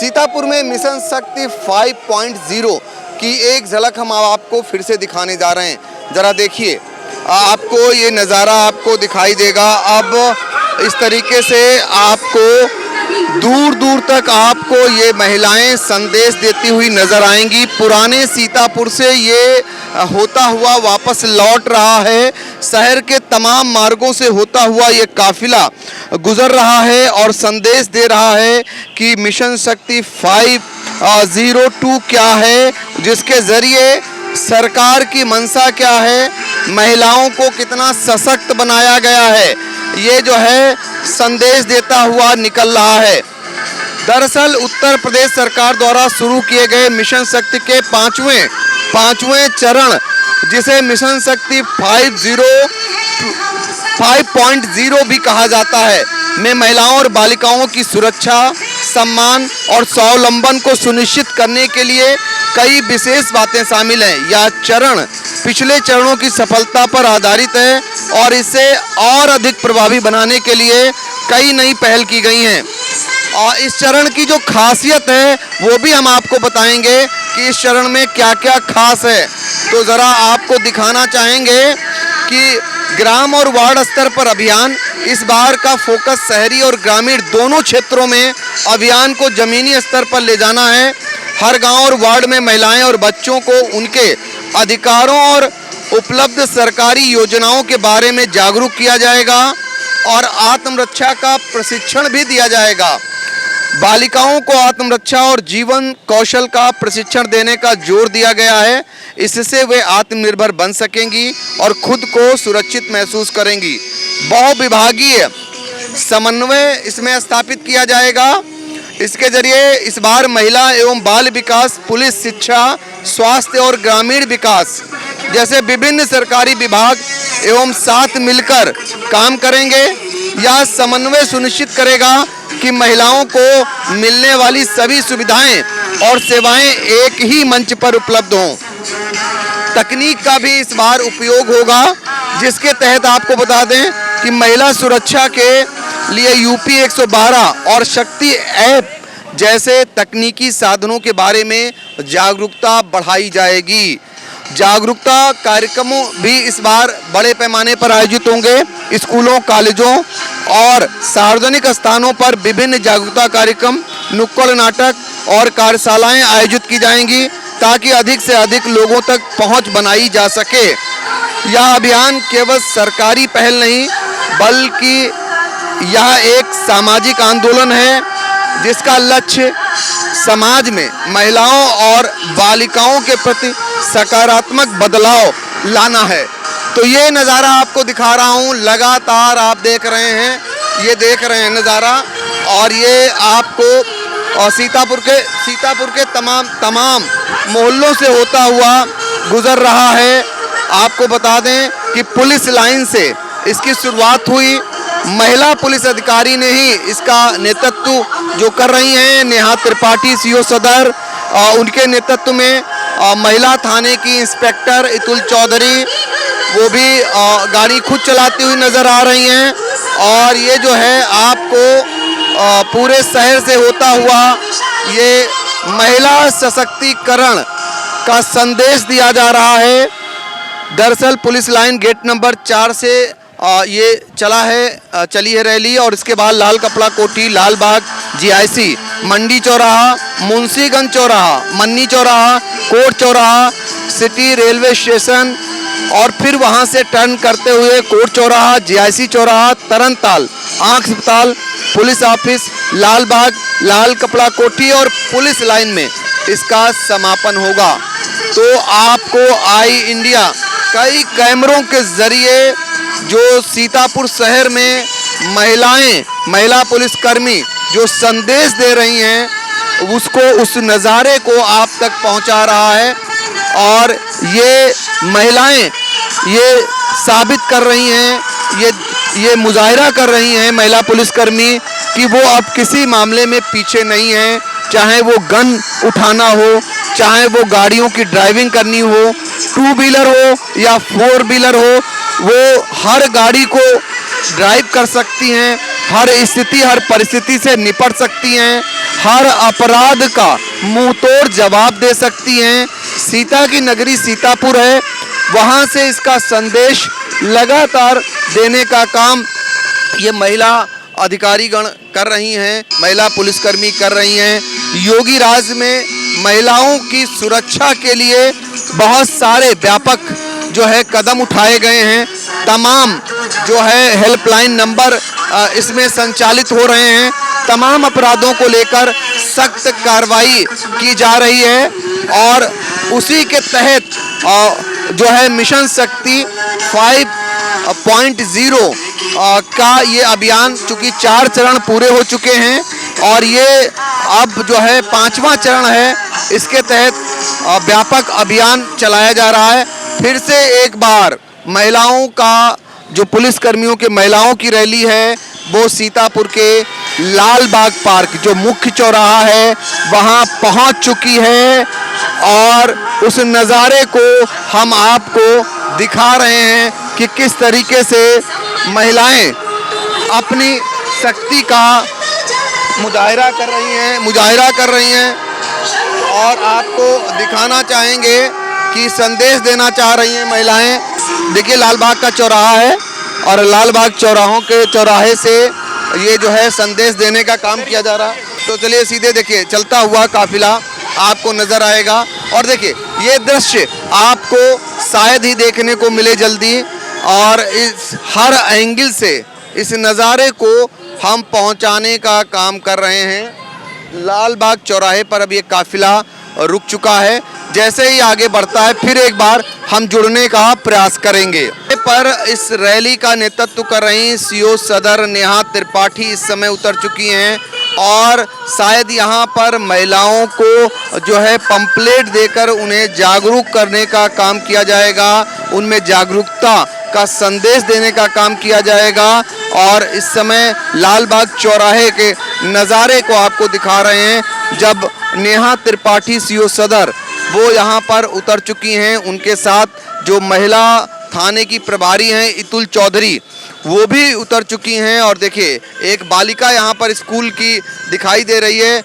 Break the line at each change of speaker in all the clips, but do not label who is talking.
सीतापुर में मिशन शक्ति 5.0 की एक झलक हम आपको फिर से दिखाने जा रहे हैं। जरा देखिए, आपको ये नज़ारा आपको दिखाई देगा। अब इस तरीके से आपको दूर दूर तक आपको ये महिलाएं संदेश देती हुई नजर आएंगी। पुराने सीतापुर से ये होता हुआ वापस लौट रहा है। शहर के तमाम मार्गों से होता हुआ ये काफिला गुजर रहा है और संदेश दे रहा है कि मिशन शक्ति 502 क्या है, जिसके जरिए सरकार की मंशा क्या है, महिलाओं को कितना सशक्त बनाया गया है, ये जो है संदेश देता हुआ निकल रहा है। दरअसल उत्तर प्रदेश सरकार द्वारा शुरू किए गए मिशन शक्ति के पांचवें चरण, जिसे मिशन शक्ति 5.0 भी कहा जाता है, में महिलाओं और बालिकाओं की सुरक्षा, सम्मान और स्वावलंबन को सुनिश्चित करने के लिए कई विशेष बातें शामिल हैं। यह चरण पिछले चरणों की सफलता पर आधारित है और इसे और अधिक प्रभावी बनाने के लिए कई नई पहल की गई हैं। और इस चरण की जो खासियत है वो भी हम आपको बताएंगे कि इस चरण में क्या क्या खास है। तो ज़रा आपको दिखाना चाहेंगे कि ग्राम और वार्ड स्तर पर अभियान, इस बार का फोकस शहरी और ग्रामीण दोनों क्षेत्रों में अभियान को जमीनी स्तर पर ले जाना है। हर गांव और वार्ड में महिलाएं और बच्चों को उनके अधिकारों और उपलब्ध सरकारी योजनाओं के बारे में जागरूक किया जाएगा और आत्मरक्षा का प्रशिक्षण भी दिया जाएगा। बालिकाओं को आत्मरक्षा और जीवन कौशल का प्रशिक्षण देने का जोर दिया गया है। इससे वे आत्मनिर्भर बन सकेंगी और खुद को सुरक्षित महसूस करेंगी। बहुविभागीय समन्वय इसमें स्थापित किया जाएगा। इसके जरिए इस बार महिला एवं बाल विकास, पुलिस, शिक्षा, स्वास्थ्य और ग्रामीण विकास जैसे विभिन्न सरकारी विभाग एवं साथ मिलकर काम करेंगे। यह समन्वय सुनिश्चित करेगा कि महिलाओं को मिलने वाली सभी सुविधाएं और सेवाएं एक ही मंच पर उपलब्ध हों। तकनीक का भी इस बार उपयोग होगा, जिसके तहत आपको बता दें कि महिला सुरक्षा के लिए यूपी 112 और शक्ति ऐप जैसे तकनीकी साधनों के बारे में जागरूकता बढ़ाई जाएगी। जागरूकता कार्यक्रमों भी इस बार बड़े पैमाने पर आयोजित होंगे। स्कूलों, कॉलेजों और सार्वजनिक स्थानों पर विभिन्न जागरूकता कार्यक्रम, नुक्कड़ नाटक और कार्यशालाएं आयोजित की जाएंगी ताकि अधिक से अधिक लोगों तक पहुंच बनाई जा सके। यह अभियान केवल सरकारी पहल नहीं, बल्कि यह एक सामाजिक आंदोलन है जिसका लक्ष्य समाज में महिलाओं और बालिकाओं के प्रति सकारात्मक बदलाव लाना है। तो ये नज़ारा आपको दिखा रहा हूँ, लगातार आप देख रहे हैं नज़ारा, और ये आपको सीतापुर के तमाम मोहल्लों से होता हुआ गुजर रहा है। आपको बता दें कि पुलिस लाइन से इसकी शुरुआत हुई। महिला पुलिस अधिकारी ने ही इसका नेतृत्व जो कर रही हैं, नेहा त्रिपाठी सीओ सदर, उनके नेतृत्व में महिला थाने की इंस्पेक्टर इतुल चौधरी, वो भी गाड़ी खुद चलाती हुई नज़र आ रही हैं। और ये जो है आपको पूरे शहर से होता हुआ ये महिला सशक्तिकरण का संदेश दिया जा रहा है। दरअसल पुलिस लाइन गेट नंबर 4 से ये चली है रैली, और इसके बाद लाल कपड़ा कोठी, लाल बाग, जीआईसी, मंडी चौराहा, मुंशीगंज चौराहा, मन्नी चौराहा, कोट चौराहा, सिटी रेलवे स्टेशन, और फिर वहां से टर्न करते हुए कोट चौराहा, जीआईसी चौराहा, तरनताल, आँख अस्पताल, पुलिस ऑफिस, लाल बाग, लाल कपड़ा कोठी और पुलिस लाइन में इसका समापन होगा। तो आपको आई इंडिया कई कैमरों के जरिए जो सीतापुर शहर में महिला पुलिसकर्मी जो संदेश दे रही हैं, उस नज़ारे को आप तक पहुंचा रहा है। और ये महिलाएं ये साबित कर रही हैं, ये मुजाहिरा कर रही हैं महिला पुलिसकर्मी कि वो अब किसी मामले में पीछे नहीं हैं। चाहे वो गन उठाना हो, चाहे वो गाड़ियों की ड्राइविंग करनी हो, 2 व्हीलर हो या 4 व्हीलर हो, वो हर गाड़ी को ड्राइव कर सकती हैं, हर स्थिति हर परिस्थिति से निपट सकती हैं, हर अपराध का मुंह तोड़ जवाब दे सकती हैं। सीता की नगरी सीतापुर है, वहां से इसका संदेश लगातार देने का काम ये महिला अधिकारीगण कर रही हैं, महिला पुलिसकर्मी कर रही हैं। योगी राज में महिलाओं की सुरक्षा के लिए बहुत सारे व्यापक जो है कदम उठाए गए हैं। तमाम जो है हेल्पलाइन नंबर इसमें संचालित हो रहे हैं। तमाम अपराधों को लेकर सख्त कार्रवाई की जा रही है और उसी के तहत जो है मिशन शक्ति 5.0 का ये अभियान, चूंकि 4 चरण पूरे हो चुके हैं और ये अब जो है 5वां चरण है, इसके तहत व्यापक अभियान चलाया जा रहा है। फिर से एक बार महिलाओं का जो पुलिसकर्मियों के महिलाओं की रैली है वो सीतापुर के लाल बाग पार्क जो मुख्य चौराहा है वहां पहुंच चुकी है और उस नज़ारे को हम आपको दिखा रहे हैं कि किस तरीके से महिलाएं अपनी शक्ति का मुजाहिरा कर रही हैं और आपको दिखाना चाहेंगे कि संदेश देना चाह रही हैं महिलाएं। देखिए लाल बाग का चौराहा है और लाल बाग चौराहे से ये जो है संदेश देने का काम किया जा रहा है। तो चलिए सीधे देखिए चलता हुआ काफिला आपको नजर आएगा और देखिए ये दृश्य आपको शायद ही देखने को मिले जल्दी और इस हर एंगल से इस नज़ारे को हम पहुंचाने का काम कर रहे हैं। लाल बाग चौराहे पर अब ये काफिला रुक चुका है। जैसे ही आगे बढ़ता है फिर एक बार हम जुड़ने का प्रयास करेंगे। पर इस रैली का नेतृत्व कर रही सीओ सदर नेहा त्रिपाठी इस समय उतर चुकी हैं और शायद यहाँ पर महिलाओं को जो है पंपलेट देकर उन्हें जागरूक करने का काम किया जाएगा, उनमें जागरूकता का संदेश देने का काम किया जाएगा। और इस समय लाल बाग चौराहे के नज़ारे को आपको दिखा रहे हैं जब नेहा त्रिपाठी सीओ सदर वो यहाँ पर उतर चुकी हैं। उनके साथ जो महिला थाने की प्रभारी हैं इतुल चौधरी वो भी उतर चुकी हैं और देखिए एक बालिका यहाँ पर स्कूल की दिखाई दे रही है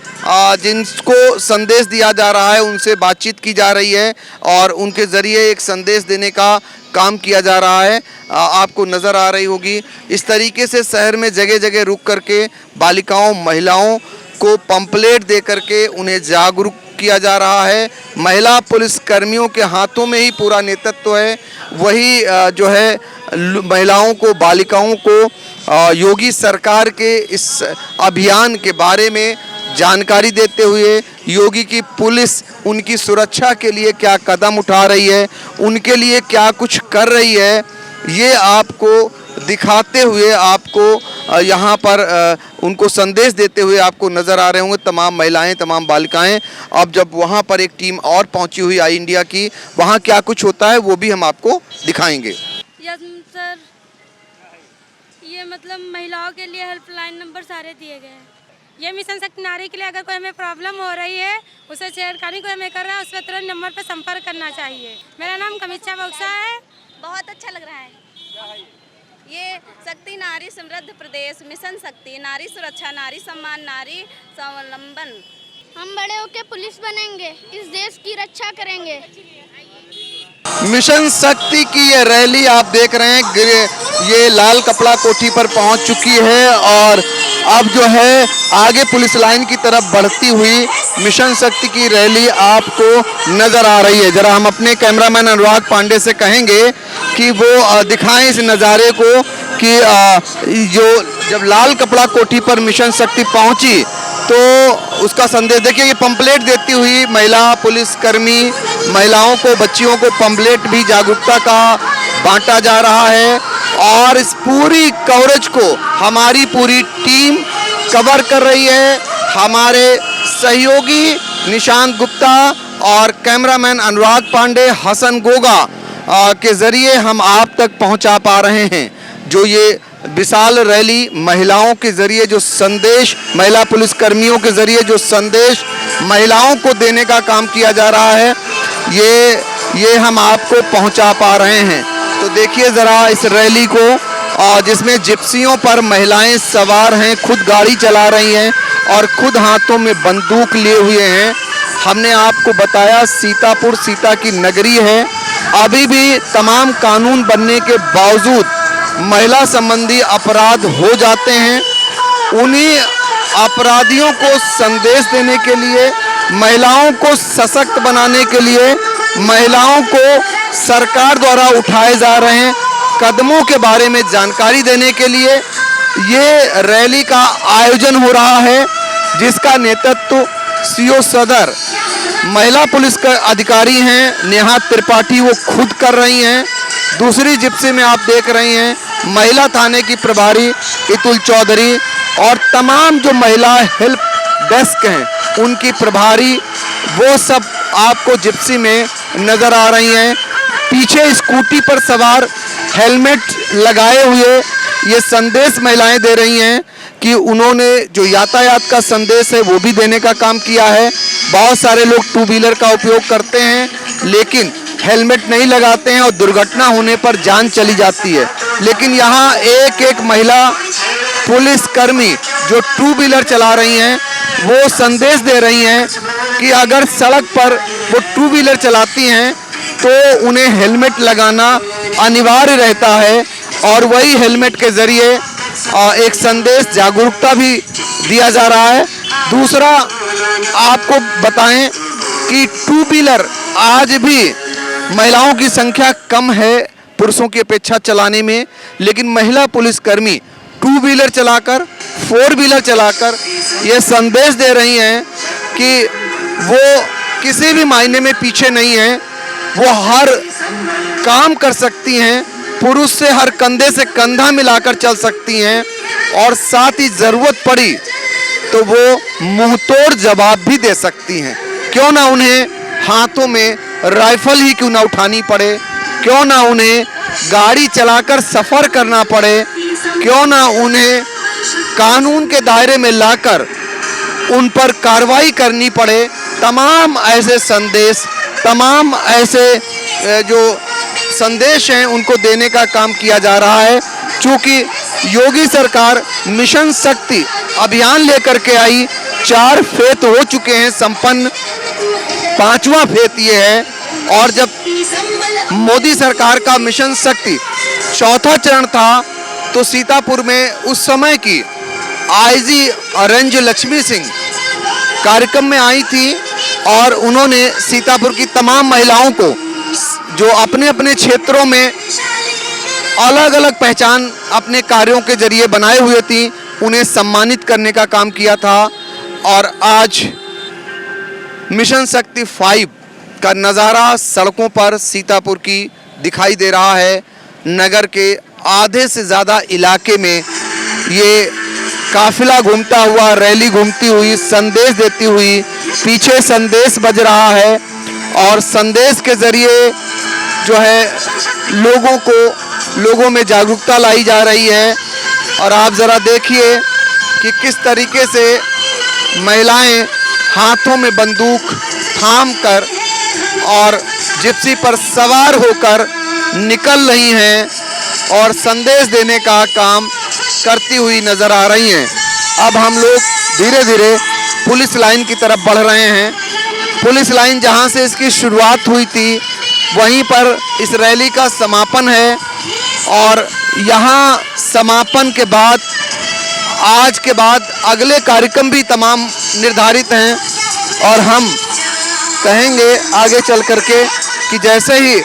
जिनको संदेश दिया जा रहा है, उनसे बातचीत की जा रही है और उनके ज़रिए एक संदेश देने का काम किया जा रहा है। आपको नज़र आ रही होगी इस तरीके से शहर में जगह जगह रुक करके बालिकाओं महिलाओं को पंपलेट दे करके उन्हें जागरूक किया जा रहा है। महिला पुलिस कर्मियों के हाथों में ही पूरा नेतृत्व है, वही जो है महिलाओं को बालिकाओं को योगी सरकार के इस अभियान के बारे में जानकारी देते हुए योगी की पुलिस उनकी सुरक्षा के लिए क्या कदम उठा रही है, उनके लिए क्या कुछ कर रही है, ये आपको दिखाते हुए आपको यहाँ पर उनको संदेश देते हुए आपको नज़र आ रहे होंगे तमाम महिलाएं तमाम बालिकाएं। अब जब वहाँ पर एक टीम और पहुँची हुई आई इंडिया की, वहाँ क्या कुछ होता है वो भी हम आपको दिखाएंगे।
यस सर, ये मतलब महिलाओं के लिए हेल्पलाइन नंबर सारे दिए गए हैं। ये मिशन शक्ति नारी के लिए अगर कोई हमें प्रॉब्लम हो रही है, उसे छेड़खानी कोई हमें कर रहा है, उस पर तुरंत नंबर पर संपर्क करना चाहिए। मेरा नाम कमिक्षा बक्सा है।
बहुत अच्छा लग रहा है ये शक्ति नारी समृद्ध प्रदेश मिशन शक्ति नारी सुरक्षा नारी सम्मान नारी स्वावलंबन।
हम बड़े होकर पुलिस बनेंगे, इस देश की रक्षा करेंगे।
मिशन शक्ति की ये रैली आप देख रहे हैं, ये लाल कपड़ा कोठी पर पहुंच चुकी है और अब जो है आगे पुलिस लाइन की तरफ बढ़ती हुई मिशन शक्ति की रैली आपको नजर आ रही है। जरा हम अपने कैमरामैन अनुराग पांडे से कहेंगे कि वो दिखाएं इस नज़ारे को कि जो जब लाल कपड़ा कोठी पर मिशन शक्ति पहुंची तो उसका संदेश देखिए। ये पंपलेट देती हुई महिला पुलिसकर्मी महिलाओं को बच्चियों को पंपलेट भी जागरूकता का बांटा जा रहा है और इस पूरी कवरेज को हमारी पूरी टीम कवर कर रही है। हमारे सहयोगी निशांत गुप्ता और कैमरामैन अनुराग पांडे हसन गोगा के ज़रिए हम आप तक पहुंचा पा रहे हैं जो ये विशाल रैली महिलाओं के ज़रिए जो संदेश महिला पुलिसकर्मियों के ज़रिए जो संदेश महिलाओं को देने का काम किया जा रहा है ये हम आपको पहुंचा पा रहे हैं। तो देखिए ज़रा इस रैली को जिसमें जिप्सियों पर महिलाएं सवार हैं, खुद गाड़ी चला रही हैं और खुद हाथों में बंदूक लिए हुए हैं। हमने आपको बताया सीतापुर सीता की नगरी है। अभी भी तमाम कानून बनने के बावजूद महिला संबंधी अपराध हो जाते हैं। उन्हीं अपराधियों को संदेश देने के लिए, महिलाओं को सशक्त बनाने के लिए, महिलाओं को सरकार द्वारा उठाए जा रहे हैं कदमों के बारे में जानकारी देने के लिए ये रैली का आयोजन हो रहा है, जिसका नेतृत्व सीओ सदर महिला पुलिस के अधिकारी हैं नेहा त्रिपाठी, वो खुद कर रही हैं। दूसरी जिप्सी में आप देख रही हैं महिला थाने की प्रभारी इतुल चौधरी और तमाम जो महिला हेल्प डेस्क हैं उनकी प्रभारी, वो सब आपको जिप्सी में नजर आ रही हैं। पीछे स्कूटी पर सवार हेलमेट लगाए हुए ये संदेश महिलाएं दे रही हैं कि उन्होंने जो यातायात का संदेश है वो भी देने का काम किया है। बहुत सारे लोग टू व्हीलर का उपयोग करते हैं लेकिन हेलमेट नहीं लगाते हैं और दुर्घटना होने पर जान चली जाती है। लेकिन यहाँ एक एक महिला पुलिसकर्मी जो टू व्हीलर चला रही हैं वो संदेश दे रही हैं कि अगर सड़क पर वो टू व्हीलर चलाती हैं तो उन्हें हेलमेट लगाना अनिवार्य रहता है और वही हेलमेट के जरिए एक संदेश जागरूकता भी दिया जा रहा है। दूसरा आपको बताएं कि टू व्हीलर आज भी महिलाओं की संख्या कम है पुरुषों की अपेक्षा चलाने में, लेकिन महिला पुलिसकर्मी टू व्हीलर चलाकर, फोर व्हीलर चलाकर ये संदेश दे रही हैं कि वो किसी भी मायने में पीछे नहीं है, वो हर काम कर सकती हैं, पुरुष से हर कंधे से कंधा मिलाकर चल सकती हैं और साथ ही ज़रूरत पड़ी तो वो मुंहतोड़ जवाब भी दे सकती हैं। क्यों ना उन्हें हाथों में राइफल ही क्यों ना उठानी पड़े, क्यों ना उन्हें गाड़ी चलाकर सफ़र करना पड़े, क्यों ना उन्हें कानून के दायरे में लाकर उन पर कार्रवाई करनी पड़े। तमाम ऐसे संदेश, तमाम ऐसे जो संदेश हैं उनको देने का काम किया जा रहा है। चूँकि योगी सरकार मिशन शक्ति अभियान लेकर के आई, 4 फेत हो चुके हैं संपन्न, 5वां फेत ये है और जब मोदी सरकार का मिशन शक्ति 4था चरण था तो सीतापुर में उस समय की आईजी रेंज लक्ष्मी सिंह कार्यक्रम में आई थी और उन्होंने सीतापुर की तमाम महिलाओं को जो अपने अपने क्षेत्रों में अलग अलग पहचान अपने कार्यों के जरिए बनाए हुए थी, उन्हें सम्मानित करने का काम किया था। और आज मिशन शक्ति 5 का नज़ारा सड़कों पर सीतापुर की दिखाई दे रहा है। नगर के आधे से ज़्यादा इलाके में ये काफिला घूमता हुआ, रैली घूमती हुई, संदेश देती हुई, पीछे संदेश बज रहा है और संदेश के ज़रिए जो है लोगों में जागरूकता लाई जा रही है। और आप ज़रा देखिए कि किस तरीके से महिलाएं हाथों में बंदूक थाम कर और जिप्सी पर सवार होकर निकल रही हैं और संदेश देने का काम करती हुई नज़र आ रही हैं। अब हम लोग धीरे धीरे पुलिस लाइन की तरफ बढ़ रहे हैं। पुलिस लाइन जहां से इसकी शुरुआत हुई थी वहीं पर इस रैली का समापन है और यहां समापन के बाद आज के बाद अगले कार्यक्रम भी तमाम निर्धारित हैं और हम कहेंगे आगे चल करके कि जैसे ही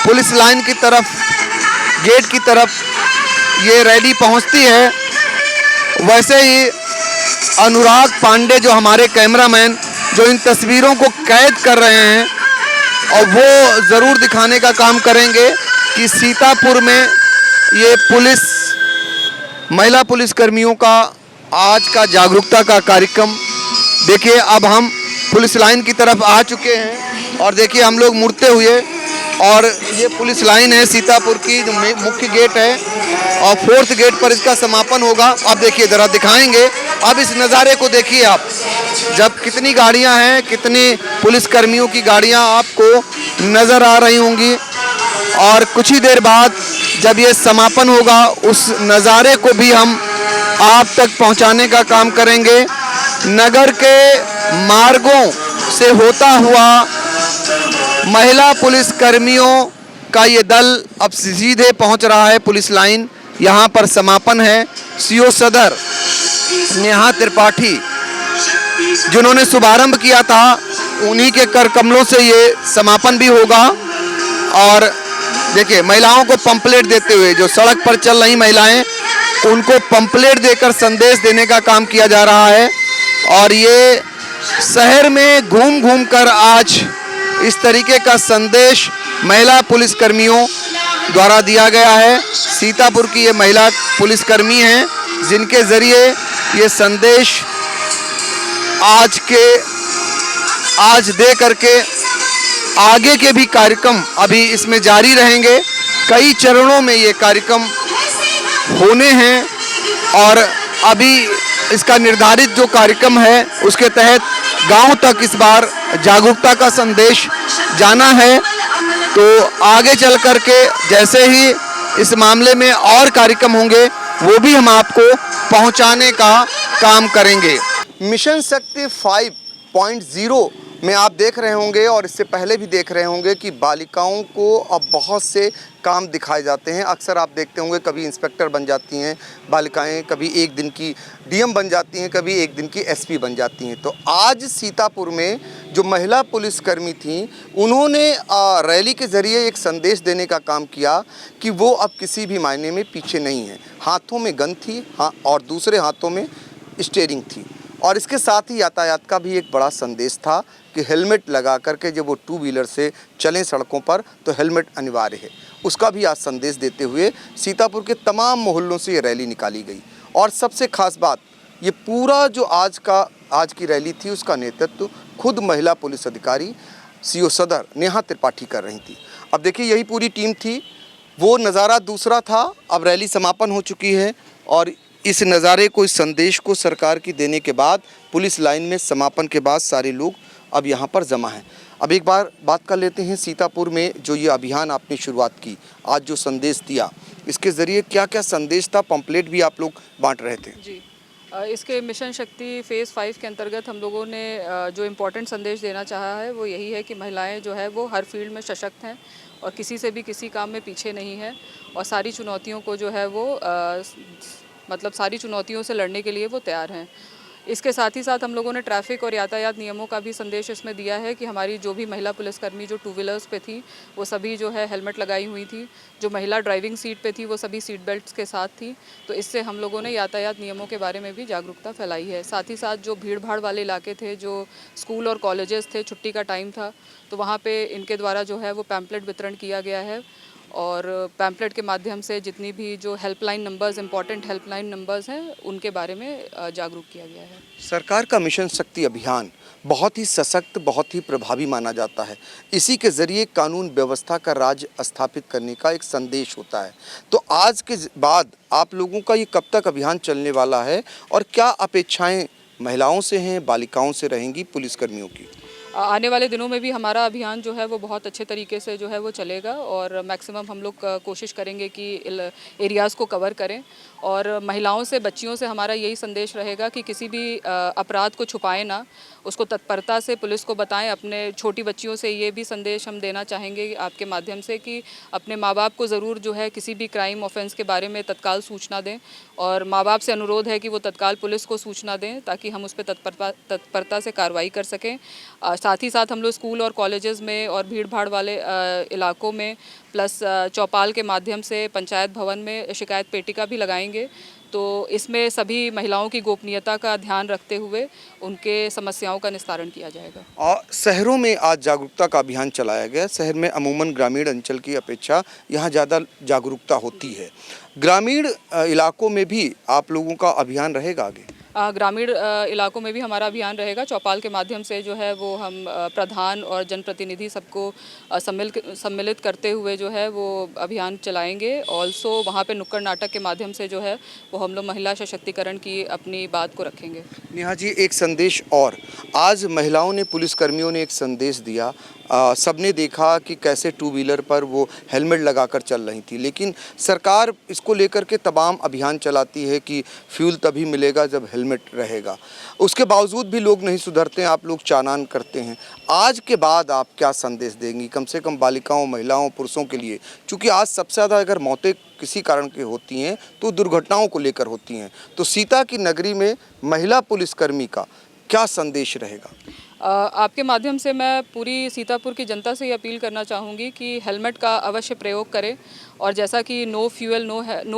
पुलिस लाइन की तरफ, गेट की तरफ ये रैली पहुंचती है वैसे ही अनुराग पांडे जो हमारे कैमरामैन जो इन तस्वीरों को कैद कर रहे हैं और वो ज़रूर दिखाने का काम करेंगे कि सीतापुर में ये महिला पुलिसकर्मियों का आज का जागरूकता का कार्यक्रम। देखिए अब हम पुलिस लाइन की तरफ आ चुके हैं और देखिए हम लोग मुड़ते हुए, और ये पुलिस लाइन है सीतापुर की जो मुख्य गेट है और 4th गेट पर इसका समापन होगा। अब देखिए ज़रा दिखाएंगे, अब इस नज़ारे को देखिए आप, जब कितनी गाड़ियां हैं, कितनी पुलिसकर्मियों की गाड़ियां आपको नज़र आ रही होंगी और कुछ ही देर बाद जब ये समापन होगा उस नज़ारे को भी हम आप तक पहुंचाने का काम करेंगे। नगर के मार्गों से होता हुआ महिला पुलिस कर्मियों का ये दल अब सीधे पहुंच रहा है पुलिस लाइन। यहाँ पर समापन है। सीओ सदर नेहा त्रिपाठी जिन्होंने शुभारंभ किया था, उन्हीं के कर कमलों से ये समापन भी होगा। और देखिए, महिलाओं को पंपलेट देते हुए, जो सड़क पर चल रही महिलाएं, उनको पंपलेट देकर संदेश देने का काम किया जा रहा है। और ये शहर में घूम घूम कर आज इस तरीके का संदेश महिला पुलिसकर्मियों द्वारा दिया गया है। सीतापुर की ये महिला पुलिसकर्मी हैं जिनके ज़रिए ये संदेश आज दे करके आगे के भी कार्यक्रम अभी इसमें जारी रहेंगे। कई चरणों में ये कार्यक्रम होने हैं और अभी इसका निर्धारित जो कार्यक्रम है उसके तहत गांव तक इस बार जागरूकता का संदेश जाना है। तो आगे चल करके जैसे ही इस मामले में और कार्यक्रम होंगे वो भी हम आपको पहुंचाने का काम करेंगे। मिशन शक्ति 5.0 में आप देख रहे होंगे और इससे पहले भी देख रहे होंगे कि बालिकाओं को अब बहुत से काम दिखाए जाते हैं। अक्सर आप देखते होंगे कभी इंस्पेक्टर बन जाती हैं बालिकाएं, कभी एक दिन की डीएम बन जाती हैं, कभी एक दिन की एसपी बन जाती हैं। तो आज सीतापुर में जो महिला पुलिसकर्मी थीं, उन्होंने रैली के ज़रिए एक संदेश देने का काम किया कि वो अब किसी भी मायने में पीछे नहीं हैं। हाथों में गन थी, हाँ, और दूसरे हाथों में स्टीयरिंग थी। और इसके साथ ही यातायात का भी एक बड़ा संदेश था कि हेलमेट लगा करके जब वो टू व्हीलर से चलें सड़कों पर तो हेलमेट अनिवार्य है। उसका भी आज संदेश देते हुए सीतापुर के तमाम मोहल्लों से ये रैली निकाली गई। और सबसे खास बात, ये पूरा जो आज की रैली थी उसका नेतृत्व खुद महिला पुलिस अधिकारी सीओ सदर नेहा त्रिपाठी कर रही थी। अब देखिए, यही पूरी टीम थी। वो नज़ारा दूसरा था। अब रैली समापन हो चुकी है और इस नज़ारे को, इस संदेश को सरकार की देने के बाद पुलिस लाइन में समापन के बाद सारे लोग अब यहाँ पर जमा हैं। अब एक बार बात कर लेते हैं सीतापुर में जो ये अभियान आपने शुरुआत की, आज जो संदेश दिया, इसके ज़रिए क्या क्या संदेश था? पंपलेट भी आप लोग बांट रहे थे।
जी, इसके मिशन शक्ति फेज़ 5 के अंतर्गत हम लोगों ने जो इम्पोर्टेंट संदेश देना चाहा है वो यही है कि महिलाएं जो है वो हर फील्ड में सशक्त हैं और किसी से भी किसी काम में पीछे नहीं है और सारी चुनौतियों को जो है वो सारी चुनौतियों से लड़ने के लिए वो तैयार हैं। इसके साथ ही साथ हम लोगों ने ट्रैफिक और यातायात नियमों का भी संदेश इसमें दिया है कि हमारी जो भी महिला पुलिसकर्मी जो टू व्हीलर्स पे थी वो सभी जो है हेलमेट लगाई हुई थी। जो महिला ड्राइविंग सीट पे थी वो सभी सीट बेल्ट्स के साथ थी। तो इससे हम लोगों ने यातायात नियमों के बारे में भी जागरूकता फैलाई है। साथ ही साथ जो भीड़ भाड़ वाले इलाके थे, जो स्कूल और कॉलेजेस थे, छुट्टी का टाइम था, तो वहाँ पर इनके द्वारा जो है वो पैम्पलेट वितरण किया गया है। और पैम्पलेट के माध्यम से जितनी भी जो helpline numbers, important helpline numbers हैं, उनके बारे में जागरूक किया गया है।
सरकार का मिशन शक्ति अभियान बहुत ही सशक्त, बहुत ही प्रभावी माना जाता है। इसी के ज़रिए कानून व्यवस्था का राज स्थापित करने का एक संदेश होता है। तो आज के बाद आप लोगों का ये कब तक अभियान चलने वाला है और क्या अपेक्षाएं महिलाओं से हैं, बालिकाओं से रहेंगी, पुलिसकर्मियों की?
आने वाले दिनों में भी हमारा अभियान जो है वो बहुत अच्छे तरीके से जो है वो चलेगा और मैक्सिमम हम लोग कोशिश करेंगे कि एरियाज़ को कवर करें। और महिलाओं से, बच्चियों से हमारा यही संदेश रहेगा कि किसी भी अपराध को छुपाएं ना, उसको तत्परता से पुलिस को बताएं। अपने छोटी बच्चियों से ये भी संदेश हम देना चाहेंगे आपके माध्यम से कि अपने माँ बाप को ज़रूर जो है किसी भी क्राइम ऑफेंस के बारे में तत्काल सूचना दें और माँ बाप से अनुरोध है कि वो तत्काल पुलिस को सूचना दें ताकि हम उस पर तत्परता से कार्रवाई कर सकें। साथ ही साथ हम लोग स्कूल और कॉलेजेस में और भीड़ भाड़ वाले इलाकों में प्लस चौपाल के माध्यम से पंचायत भवन में शिकायत पेटिका भी लगाएंगे। तो इसमें सभी महिलाओं की गोपनीयता का ध्यान रखते हुए उनके समस्याओं का निस्तारण किया जाएगा।
और शहरों में आज जागरूकता का अभियान चलाया गया। शहर में अमूमन ग्रामीण अंचल की अपेक्षा यहाँ ज़्यादा जागरूकता होती है। ग्रामीण इलाकों में भी आप लोगों का अभियान रहेगा आगे?
ग्रामीण इलाकों में भी हमारा अभियान रहेगा। चौपाल के माध्यम से जो है वो हम प्रधान और जनप्रतिनिधि सबको सम्मिलित करते हुए जो है वो अभियान चलाएंगे। ऑल्सो वहाँ पे नुक्कड़ नाटक के माध्यम से जो है वो हम लोग महिला सशक्तिकरण की अपनी बात को रखेंगे।
नेहा जी, एक संदेश और, आज महिलाओं ने, पुलिसकर्मियों ने एक संदेश दिया, सबने देखा कि कैसे टू व्हीलर पर वो हेलमेट लगाकर चल रही थी, लेकिन सरकार इसको लेकर के तमाम अभियान चलाती है कि फ्यूल तभी मिलेगा जब हेलमेट रहेगा। उसके बावजूद भी लोग नहीं सुधरते हैं, आप लोग चालान करते हैं। आज के बाद आप क्या संदेश देंगी कम से कम बालिकाओं, महिलाओं, पुरुषों के लिए? क्योंकि आज सबसे ज़्यादा अगर मौतें किसी कारण की होती हैं तो दुर्घटनाओं को लेकर होती हैं। तो सीता की नगरी में महिला पुलिसकर्मी का क्या संदेश रहेगा?
आपके माध्यम से मैं पूरी सीतापुर की जनता से ये अपील करना चाहूँगी कि हेलमेट का अवश्य प्रयोग करें। और जैसा कि नो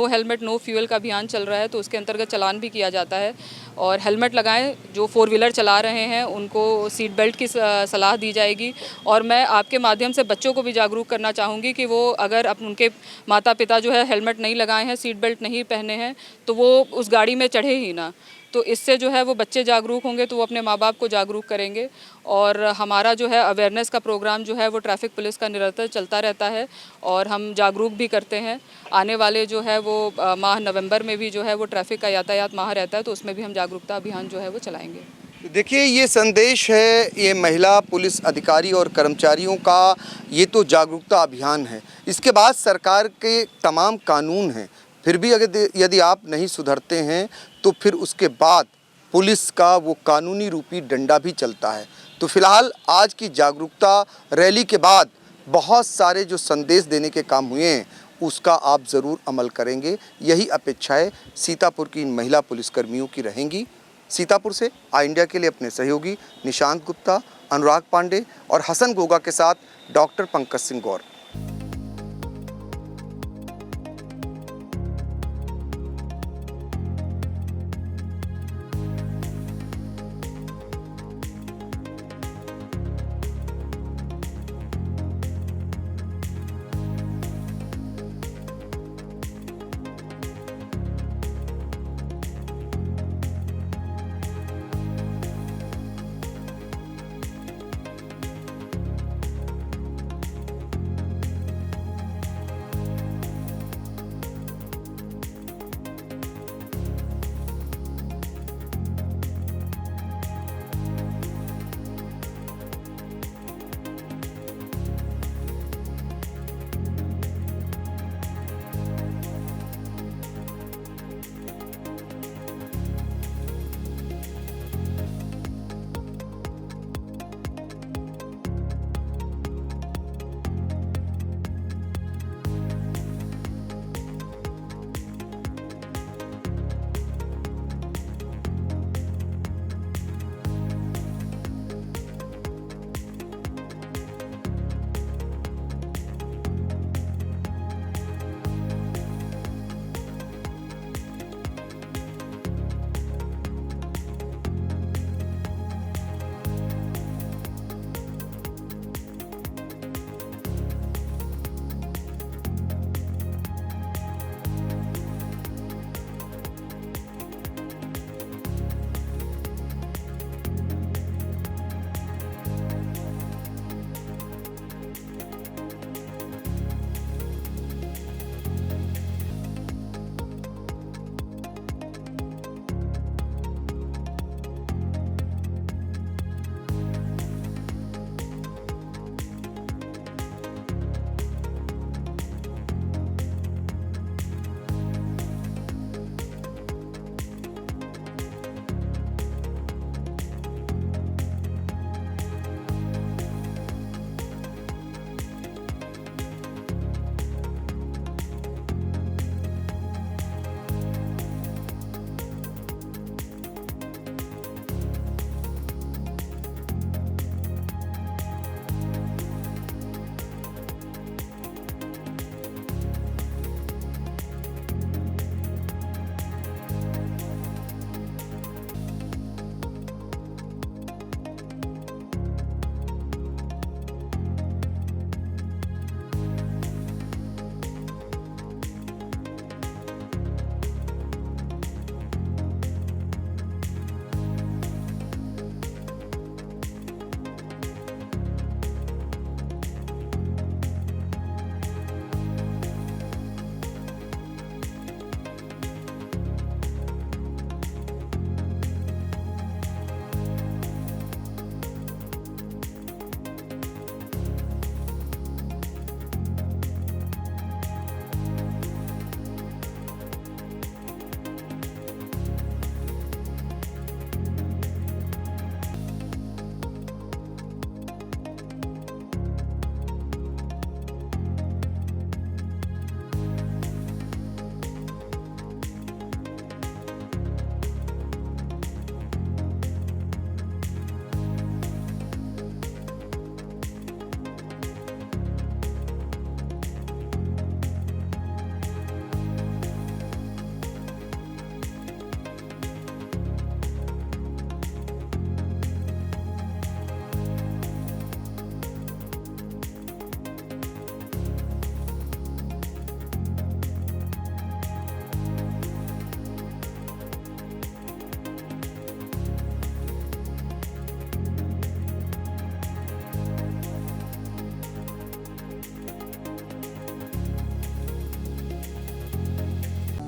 हेलमेट नो फ्यूल का अभियान चल रहा है, तो उसके अंतर्गत चालान भी किया जाता है। और हेलमेट लगाएं, जो 4 व्हीलर चला रहे हैं उनको सीट बेल्ट की सलाह दी जाएगी। और मैं आपके माध्यम से बच्चों को भी जागरूक करना चाहूँगी कि वो अगर उनके माता पिता जो है हेलमेट नहीं लगाए हैं, सीट बेल्ट नहीं पहने हैं, तो वो उस गाड़ी में चढ़े ही ना। तो इससे जो है वो बच्चे जागरूक होंगे तो वो अपने माँ बाप को जागरूक करेंगे। और हमारा जो है अवेयरनेस का प्रोग्राम जो है वो ट्रैफिक पुलिस का निरंतर चलता रहता है और हम जागरूक भी करते हैं। आने वाले जो है वो माह नवंबर में भी जो है वो ट्रैफिक का यातायात माह रहता है, तो उसमें भी हम जागरूकता अभियान जो है वो चलाएंगे।
देखिए, ये संदेश है, ये महिला पुलिस अधिकारी और कर्मचारियों का ये तो जागरूकता अभियान है। इसके बाद सरकार के तमाम कानून हैं, फिर भी अगर यदि आप नहीं सुधरते हैं तो फिर उसके बाद पुलिस का वो कानूनी रूपी डंडा भी चलता है। तो फिलहाल आज की जागरूकता रैली के बाद बहुत सारे जो संदेश देने के काम हुए हैं उसका आप ज़रूर अमल करेंगे, यही अपेक्षाएं सीतापुर की इन महिला पुलिसकर्मियों की रहेंगी। सीतापुर से आई इंडिया के लिए अपने सहयोगी निशांत गुप्ता, अनुराग पांडे और हसन गोगा के साथ doctor Pankaj Singh Gaur.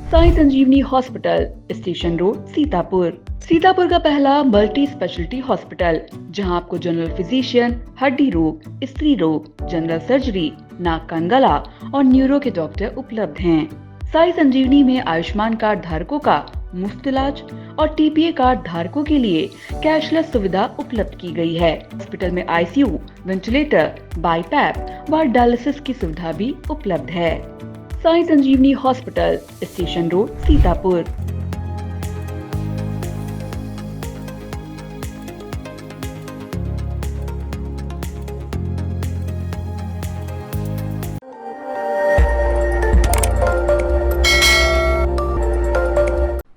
Sai Sanjeevani hospital, station road, Sitapur. Sitapur का पहला मल्टी स्पेशलिटी हॉस्पिटल, जहां आपको जनरल फिजिशियन, हड्डी रोग, स्त्री रोग, जनरल सर्जरी, नाक कान गला और न्यूरो के डॉक्टर उपलब्ध हैं। साई संजीवनी में आयुष्मान कार्ड धारकों का मुफ्त इलाज और टीपीए कार्ड धारकों के लिए कैशलेस सुविधा उपलब्ध की गई है। हॉस्पिटल में आईसीयू, वेंटिलेटर, बाईपैप व डायलिसिस की सुविधा भी उपलब्ध है। Sai Sanjeevani hospital, station road, Sitapur.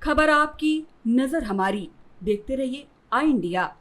खबर आपकी, नजर हमारी। देखते रहिए आई इंडिया।